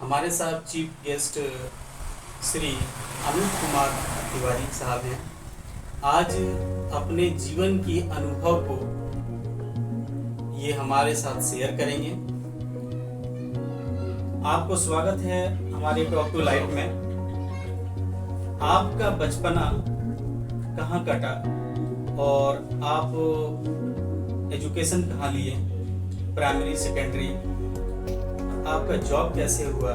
हमारे साथ chief guest Shri Anoop Kumar Tiwari साहब हैं। आज अपने जीवन की अनुभव को ये हमारे साथ शेयर करेंगे। आपको स्वागत है हमारे टॉक टू लाइफ में। आपका बचपना कहाँ कटा और आप एजुकेशन कहाँ लिए, प्राइमरी सेकेंडरी, आपका जॉब कैसे हुआ,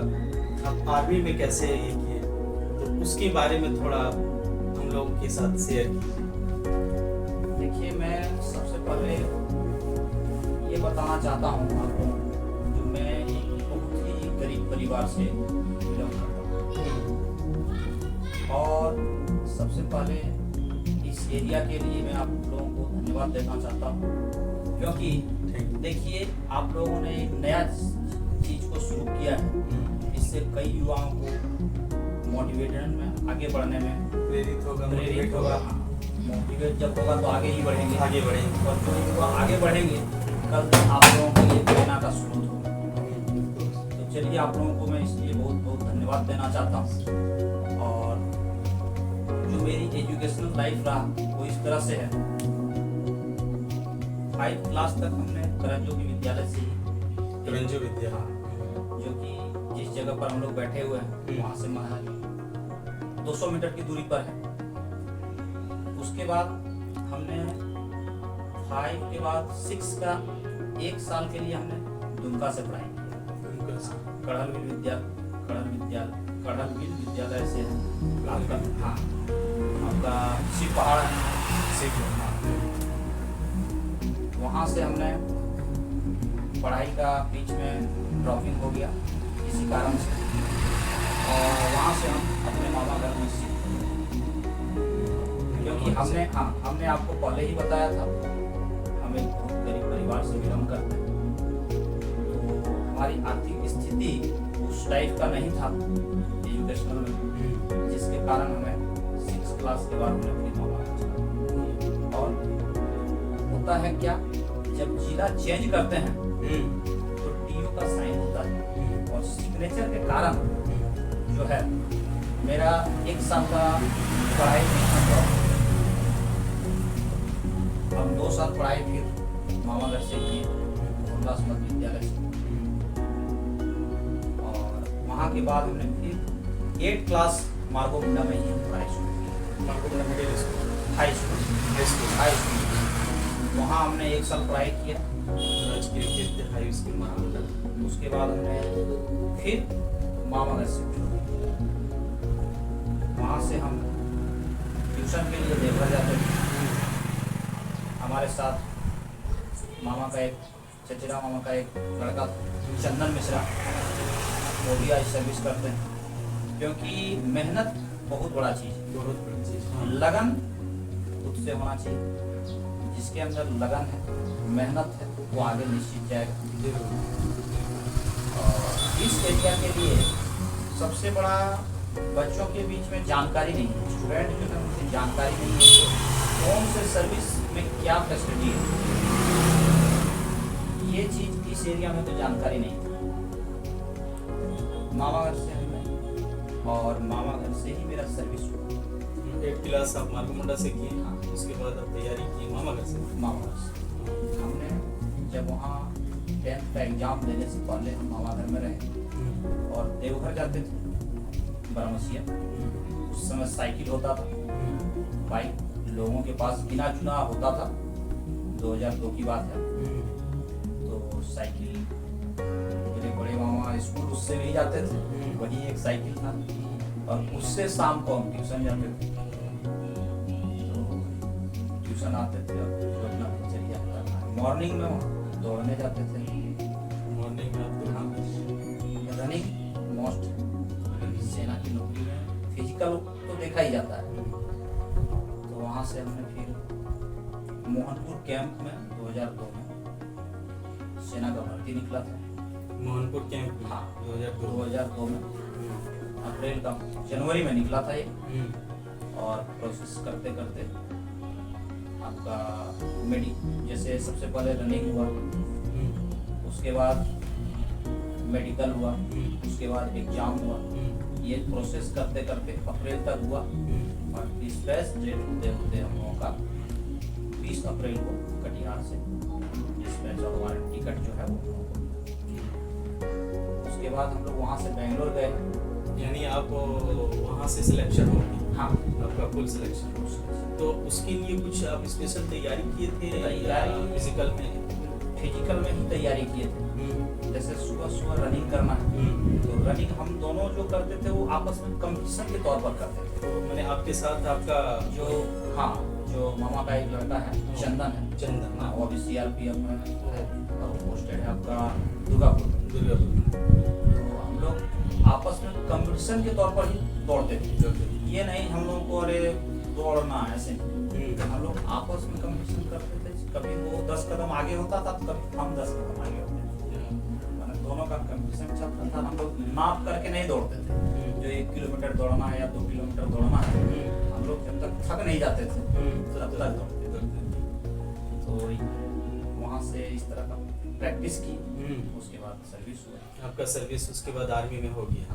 आप आर्मी में कैसे ये किए, तो उसके बारे में थोड़ा हम लोगों के साथ शेयर कीजिए। देखिए, मैं सबसे पहले ये बताना चाहता हूँ आपको, जो मैं एक बहुत ही गरीब परिवार से बिलोंग करता हूँ और सबसे पहले इस एरिया के लिए मैं आप लोगों को धन्यवाद देना चाहता हूँ, क्योंकि देखिए आप लोगों ने एक नया चीज को शुरू किया है। इससे कई युवाओं को मोटिवेशन में आगे बढ़ने में प्रेरित होगा। मोटिवेट जब होगा तो आगे ही बढ़ेंगे और जो युवा आगे बढ़ेंगे कल आप लोगों के लिए प्रेरणा का स्रोत होगा। तो चलिए, आप लोगों को मैं इसलिए बहुत बहुत धन्यवाद देना चाहता हूँ। और जो मेरी एजुकेशनल लाइफ रहा वो इस तरह से है। 5 क्लास तक हमने करंजोगी विद्यालय से ही, करंजो विद्या, जो कि जिस जगह पर हम लोग बैठे हुए हैं वहाँ से महज 200 मीटर की दूरी पर है। उसके बाद हमने 5 के बाद 6 का 1 साल के लिए हमने दुमका से पढ़ाई की। कड़हलविल विद्यालय से आपका शिव पहाड़ है, वहाँ से हमने पढ़ाई का बीच में ड्रॉपिंग हो गया इसी कारण से, और वहाँ से हम अपने मामा घर में शिफ्ट हुए। क्योंकि हमने आपको पहले ही बताया था हम एक बहुत गरीब परिवार से बिलोंग करते हैं, तो हमारी आर्थिक स्थिति उस टाइप का नहीं था एजुकेशनल में, जिसके कारण हमें 6 क्लास के बाद हमने अपनी मामा घर छोड़ा। और होता है क्या, जब जिला चेंज करते हैं तो डीओ का साइन होता है और सिग्नेचर के कारण जो है मेरा 1 साल का पढ़ाई नहीं हुआ। हम 2 साल पढ़ाई फिर मामा घर से किए, मोहनदास मध्य विद्यालय से, और वहाँ के बाद हमने फिर 8 क्लास मार्गो मुंडा में ही पढ़ाई शुरू की। मार्गो मुंडा मिडिल स्कूल, हाई स्कूल वहाँ हमने 1 साल पढ़ाई किया। उसके बाद हमने फिर मामा घर से वहाँ से हम ट्यूशन के लिए देवघर जाते थे। हमारे साथ मामा का एक चचेरा मामा का एक लड़का चंदन मिश्रा, वो भी आज सर्विस करते हैं। क्योंकि मेहनत बहुत बड़ा चीज़ है, लगन खुद से होना चाहिए। जिसके अंदर लगन है, मेहनत है, वो आगे निश्चित जाएगा। और इस एरिया के लिए सबसे बड़ा बच्चों के बीच में जानकारी नहीं है, स्टूडेंट जो है उनकी जानकारी नहीं है कौन से सर्विस में क्या फैसिलिटी है, ये चीज़ इस एरिया में तो जानकारी नहीं है। मामा घर से हमने, और मामा घर से ही मेरा सर्विस हुआ। 8 क्लास आप मार्गो मुंडा से किए, उसके बाद आप तैयारी की मामा घर से। हमने जब वहाँ 10th का एग्जाम देने से पहले हम मामा घर में रहे और देवघर जाते थे बरमसिया। उस समय साइकिल होता था, बाइक लोगों के पास बिना चुना होता था, 2002 की बात है। तो साइकिल मेरे बड़े मामा स्कूल उससे भी जाते थे, वही एक साइकिल था, और उससे शाम को हम ट्यूशन जाते थे। तो ट्यूशन आते थे और अपना दिनचर्या करना। मॉर्निंग में वहाँ दौड़ने जाते थे। मॉर्निंग में आप रनिंग मोस्ट, सेना की नौकरी में फिजिकल तो देखा ही जाता है। तो वहाँ से हमने फिर मोहनपुर कैंप में 2002 में सेना का भर्ती निकला था। मोहनपुर कैंप, हाँ, 2002 में अप्रैल का जनवरी में निकला था ये। और प्रोसेस करते करते आपका जैसे सबसे पहले रनिंग हुआ, उसके बाद मेडिकल हुआ, उसके बाद एग्जाम हुआ। ये प्रोसेस करते करते अप्रैल तक हुआ और डिस्पैच डेट होते होते हम लोगों का 20 अप्रैल को कटिहार से डिस्पैच और हमारे टिकट जो है वो हम लोगों को। उसके बाद हम लोग वहाँ से बेंगलोर गए। यानी आप वहाँ से सिलेक्शन हो गई? हाँ, आपका फुल सिलेक्शन। तो उसके लिए कुछ आप स्पेशल तैयारी किए थे? तैयारी फिजिकल में ही तैयारी किए थे। जैसे सुबह सुबह रनिंग करना है, तो रनिंग हम दोनों जो करते थे वो आपस में कंपटीशन के तौर पर करते थे। तो मैंने आपके साथ आपका जो मामा का एक लड़का है चंदन है, चंदन, हाँ, वो अभी सीआरपीएफ में है और पोस्टेड है आपका दुर्गापुर में। तो हम लोग आपस में कंपटीशन के तौर पर ही दौड़ते थे। ये नहीं हम लोगों को अरे दौड़ना है ऐसे नहीं, हम लोग आपस में कंपटीशन करते थे। कभी वो 10 कदम आगे होता था, कभी हम 10 कदम आगे होते थे। मतलब दोनों का कंपटीशन चलता था। हम लोग नाप करके नहीं दौड़ते थे, जो 1 किलोमीटर दौड़ना है या 2 किलोमीटर दौड़ना है, हम लोग जब तक थक नहीं जाते थे तब तक दौड़ते थे। तो वहाँ से इस तरह का प्रैक्टिस की। उसके बाद सर्विस हुआ। आपका सर्विस उसके बाद आर्मी में हो गया?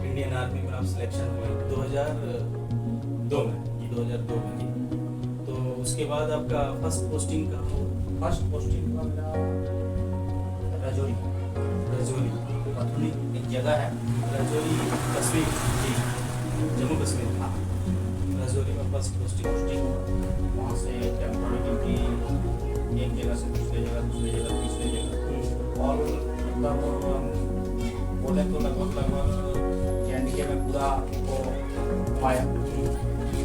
इंडियन आर्मी में आप सिलेक्शन हुए 2002 में। तो उसके बाद आपका फर्स्ट पोस्टिंग कहाँ हुआ? फर्स्ट पोस्टिंग हुआ मेरा राजौरी। मथुरी एक जगह है राजौरी, कश्मीर, जी, जम्मू कश्मीर। हाँ, राजौरी में फर्स्ट पोस्टिंग हुआ। वहाँ से टेम्पोररी ड्यूटी एक जगह से दूसरे जगह तीसरे जगह, और मतलब बोले तो लगभग एनडीए में पूरा को घुमाया।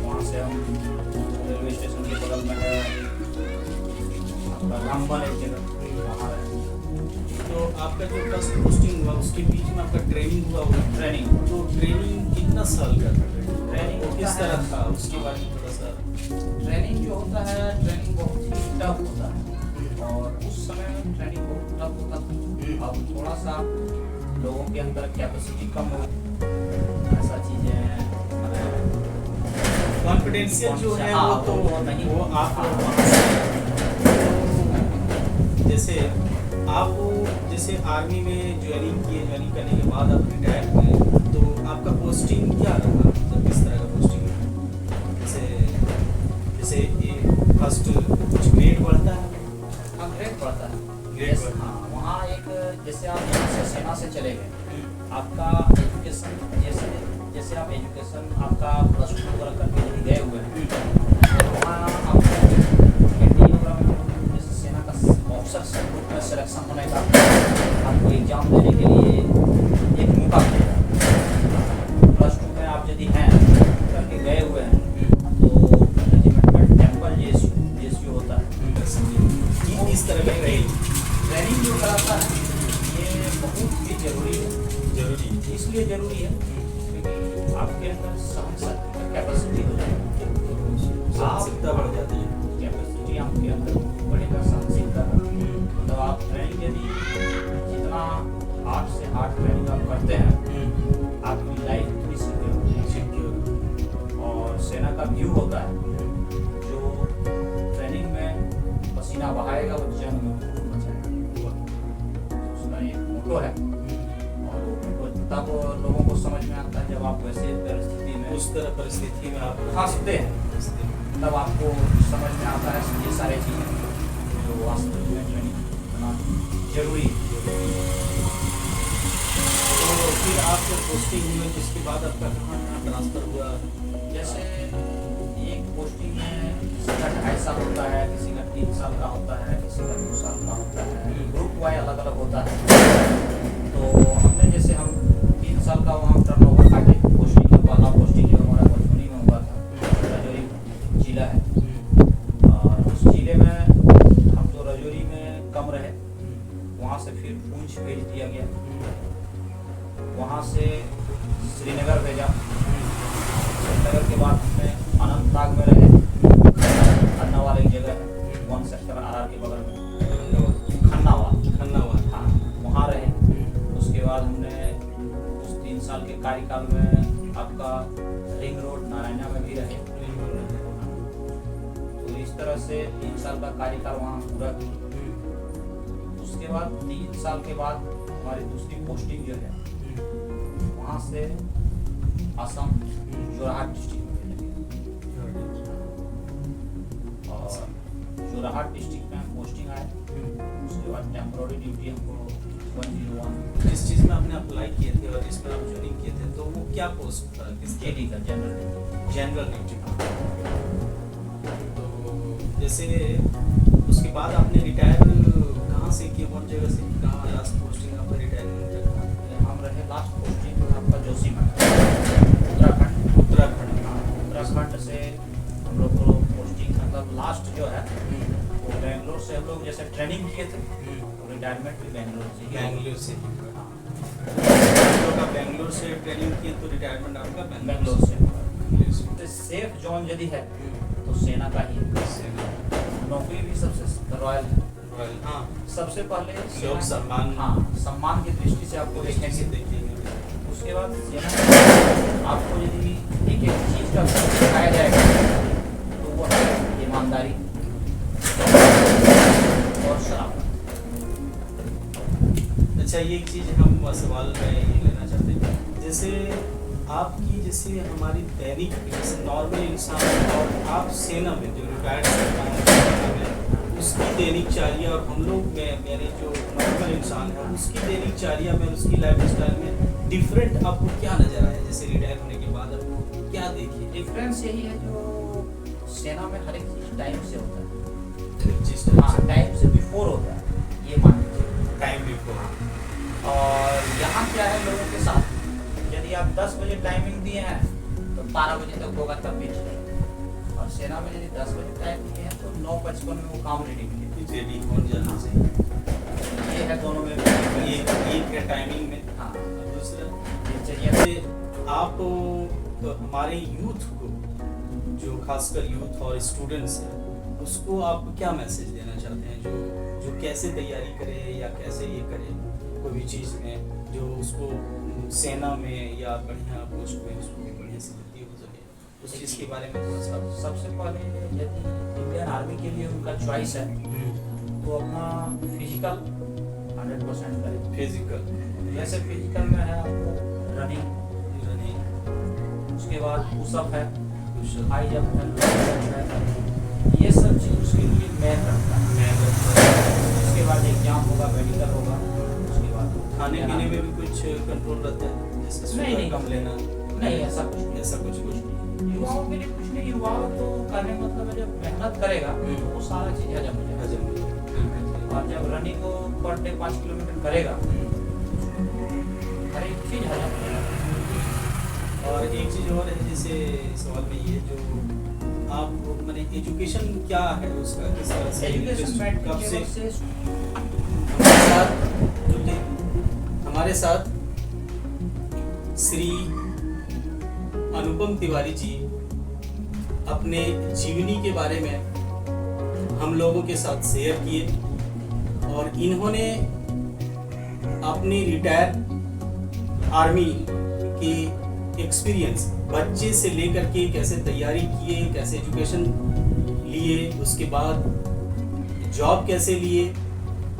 वहाँ से हम रेलवे स्टेशन के बगल में है आपका रामबन एक जगह, वहाँ रहे। तो आपका जो फर्स्ट पोस्टिंग हुआ उसके बीच में आपका ट्रेनिंग हुआ होगा? तो ट्रेनिंग कितना साल का था? ट्रेनिंग वो किस तरह था उसके बारे में थोड़ा सा? ट्रेनिंग जो होता है, ट्रेनिंग बहुत ही टफ होता है और उस समय में ट्रेनिंग बहुत टफ होता था। अब थोड़ा सा लोगों के अंदर कैपेसिटी कम हो, ऐसा चीजें कॉन्फिडेंशियल जो है हाँ, वो तो नहीं, वो आप जैसे आर्मी में ज्वाइनिंग करने के बाद आप रिटायर हुए, तो आपका पोस्टिंग क्या रहा? मतलब किस तरह का पोस्टिंग है? जैसे ये फर्स्ट कुछ ग्रेड बढ़ता है? हाँ, ग्रेड बढ़ता है। ग्रेड बढ़ता है। हाँ, वहाँ एक जैसे आप यहाँ से सेना से चले गए, आपका एजुकेशन जैसे आप एजुकेशन आपका +2 वगैरह करके यदि गए हुए हैं, तो वहाँ आपको एनडीए वगैरह में जैसे सेना का ऑफिसर ग्रुप में सिलेक्शन होने का आपको एग्जाम देने के लिए एक मौका मिलेगा। +2 में आप यदि हैं करके गए हुए हैं, तो रेजिमेंटल टेम्पल जेएसयू होता है, इस तरह का ट्रेनिंग जो कराता है ये बहुत ही जरूरी इसलिए जरूरी है क्योंकि आपके अंदर सहन शक्ति का कैपेसिटी हो जाएगी, सहनशीलता बढ़ जाती है। कैपेसिटी आपके अंदर बढ़ेगा, सहनशीलता का। मतलब आप ट्रेनिंग यदि जितना हार्ड से हार्ड ट्रेनिंग आप करते हैं, आपकी लाइफ थोड़ी सिक्योर। और सेना का व्यू होता है जो ट्रेनिंग में पसीना बहाएगा वो जंग में बचाएगा, उसका एक मोटो है। और वो तब लोगों को समझ में आता है जब आप वैसे परिस्थिति में उस तरह परिस्थिति में आप फंसते हैं, तब आपको समझ में आता है ये सारी चीज़ें जो वास्तविक में ट्रेनिंग करना जरूरी है। तो फिर आप जब पोस्टिंग हुए तो उसके बाद आपका कहाँ ट्रांसफर हुआ? जैसे एक पोस्टिंग में किसी का 2.5 साल होता है, किसी का 3 साल का होता है, किसी का 2 साल का होता है, ग्रुप वाइज अलग अलग होता है। तो हमने जैसे हम 3 साल का वहाँ टर्नओवर काटे। पोस्टिंग का पहला पोस्टिंग जो हमारा मधुबनी में हुआ था, राजौरी जिला है, और उस जिले में हम तो राजौरी में कम रहे, वहाँ से फिर पूंछ भेज दिया गया, वहाँ से श्रीनगर भेजा। श्रीनगर के बाद हमने अनंतनाग में रहे, खन्नावाल एक जगह है 1 सेक्टर RR के बगल में, खन्नावाल, हाँ, वहाँ रहे। उसके बाद हमने उस 3 साल के कार्यकाल में आपका रिंग रोड नारायणा में भी रहे। तो इस तरह से 3 साल का कार्यकाल वहाँ पूरा किया। उसके बाद 3 साल के बाद हमारी दूसरी पोस्टिंग जो है वहाँ से असम जोरहाट डिस्ट्रिक्ट में लगी और जोरहाट डिस्ट्रिक्ट में हम पोस्टिंग आए। उसके बाद टेम्पोररी ड्यूटी हमको 101 जिस चीज़ में आपने अप्लाई किए थे और जिस पर आप ज्वाइनिंग किए थे तो वो क्या पोस्ट था, किस जेडी का जनरल ड्यूटी। तो जैसे उसके बाद आपने रिटायर कहाँ से किया, कौन जगह से, कहाँ लास्ट पोस्टिंग आपका रिटायरमेंट का? हम रहे लास्ट पोस्टिंग आपका जोशीमठ उत्तराखंड। उत्तराखंड से हम लोग को पोस्टिंग मतलब लास्ट जो है वो बेंगलोर से हम लोग जैसे ट्रेनिंग किए थे, रिटायरमेंट भी बेंगलोर से ही हुआ। बेंगलोर से बेंगलोर से ट्रेनिंग किए तो रिटायरमेंट आपका बेंगलोर से हुआ। तो सेफ जोन यदि है तो सेना का ही है। नौकरी भी सबसे रॉयल है। हाँ, सबसे पहले लोग सम्मान, हाँ सम्मान की दृष्टि से आपको देखने से से देखेंगे। उसके बाद सेना में आपको यदि एक एक चीज का सिखाया जाएगा तो वो है ईमानदारी और शराब। अच्छा, ये एक चीज़ हम सवाल में ये लेना चाहते हैं, जैसे आपकी जैसे हमारी दैनिक जैसे नॉर्मल इंसान और आप सेना में जो रिटायर्ड उसकी दैनिकचर्या और हम लोग में मेरे जो नॉर्मल इंसान है उसकी दैनिकचर्या में उसकी लाइफ स्टाइल में डिफरेंट आपको क्या नज़र आया? जैसे रिटायर होने के बाद आपको क्या देखिए? डिफरेंस यही है जो सेना में हर एक चीज टाइम से होता है। जिस हाँ टाइम से बिफोर होता है, ये मान लीजिए टाइम बिफोर। और यहाँ क्या है लोगों के साथ, यदि आप 10 बजे टाइमिंग दिए हैं तो 12 बजे तक होगा तब भी चलेगा। और सेना में यदि 10 बजे टाइम दिए हैं तो 9:55 में वो काम रेडी मिलेगा। रेडी हो जाना चाहिए। ये है दोनों में एक है टाइमिंग में। हाँ दूसरा दिनचर्या से आप हमारे यूथ को, जो खासकर यूथ और स्टूडेंट्स हैं, उसको आप क्या मैसेज देना चाहते हैं, जो कैसे तैयारी करे या कैसे ये करे कोई भी चीज़ में, जो उसको सेना में या बढ़िया पोस्ट में उसको बढ़िया से भर्ती हो सके, उस चीज़ के बारे में थोड़ा सा। सबसे पहले यदि इंडियन आर्मी के लिए उनका चॉइस है तो अपना फिजिकल 100% करें। फिजिकल जैसे फिजिकल में है आपको रनिंग, उसके बाद पुशअप है, हाई जंप है, लो जंप है, ये सब चीज़ उसके लिए मेन रखता है। उसके बाद एग्जाम होगा, मेडिकल होगा, उसके बाद खाने पीने में भी कुछ कंट्रोल रहता है, जैसे नहीं कम लेना? नहीं ऐसा कुछ नहीं। युवाओं के लिए कुछ नहीं, युवाओं तो करने मतलब जब मेहनत करेगा तो वो सारा चीज़ हजम हो जाएगा। और जब रनिंग को पर डे 5 किलोमीटर करेगा हर एक चीज़ हजम हो जाएगा। और एक चीज़ और है, जैसे सवाल में ये जो आप मैंने एजुकेशन क्या है उसका, किस तरह से एजुकेशन कब से से हमारे साथ श्री अनुपम तिवारी जी अपने जीवनी के बारे में हम लोगों के साथ शेयर किए और इन्होंने अपनी रिटायर आर्मी की एक्सपीरियंस बच्चे से लेकर के कैसे तैयारी किए, कैसे एजुकेशन लिए, उसके बाद जॉब कैसे लिए,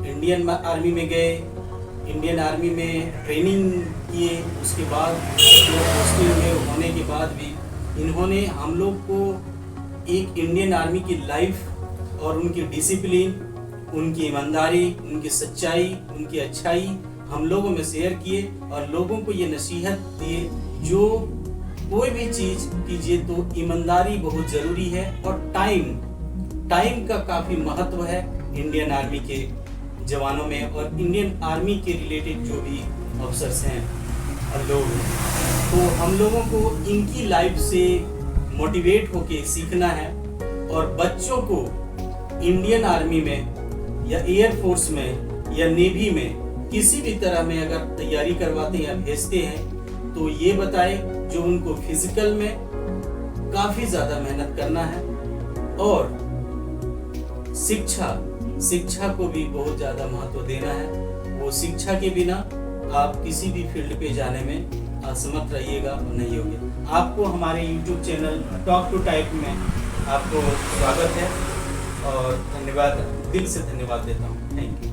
इंडियन आर्मी में गए, इंडियन आर्मी में ट्रेनिंग किए, उसके बाद पोस्टिंग में होने के बाद भी इन्होंने हम लोग को एक इंडियन आर्मी की लाइफ और उनकी डिसिप्लिन, उनकी ईमानदारी, उनकी सच्चाई, उनकी अच्छाई हम लोगों में शेयर किए और लोगों को ये नसीहत दिए जो कोई भी चीज़ कीजिए तो ईमानदारी बहुत ज़रूरी है और टाइम का काफ़ी महत्व है इंडियन आर्मी के जवानों में और इंडियन आर्मी के रिलेटेड जो भी अफसर्स हैं और लोग, तो हम लोगों को इनकी लाइफ से मोटिवेट होके सीखना है और बच्चों को इंडियन आर्मी में या एयरफोर्स में या नेवी में किसी भी तरह में अगर तैयारी करवाते हैं या भेजते हैं तो ये बताए जो उनको फिजिकल में काफ़ी ज़्यादा मेहनत करना है और शिक्षा को भी बहुत ज़्यादा महत्व देना है। वो शिक्षा के बिना आप किसी भी फील्ड पे जाने में असमर्थ रहिएगा और नहीं होगे। आपको हमारे YouTube channel talk to type में आपको स्वागत है और धन्यवाद, दिल से धन्यवाद देता हूँ। Thank you.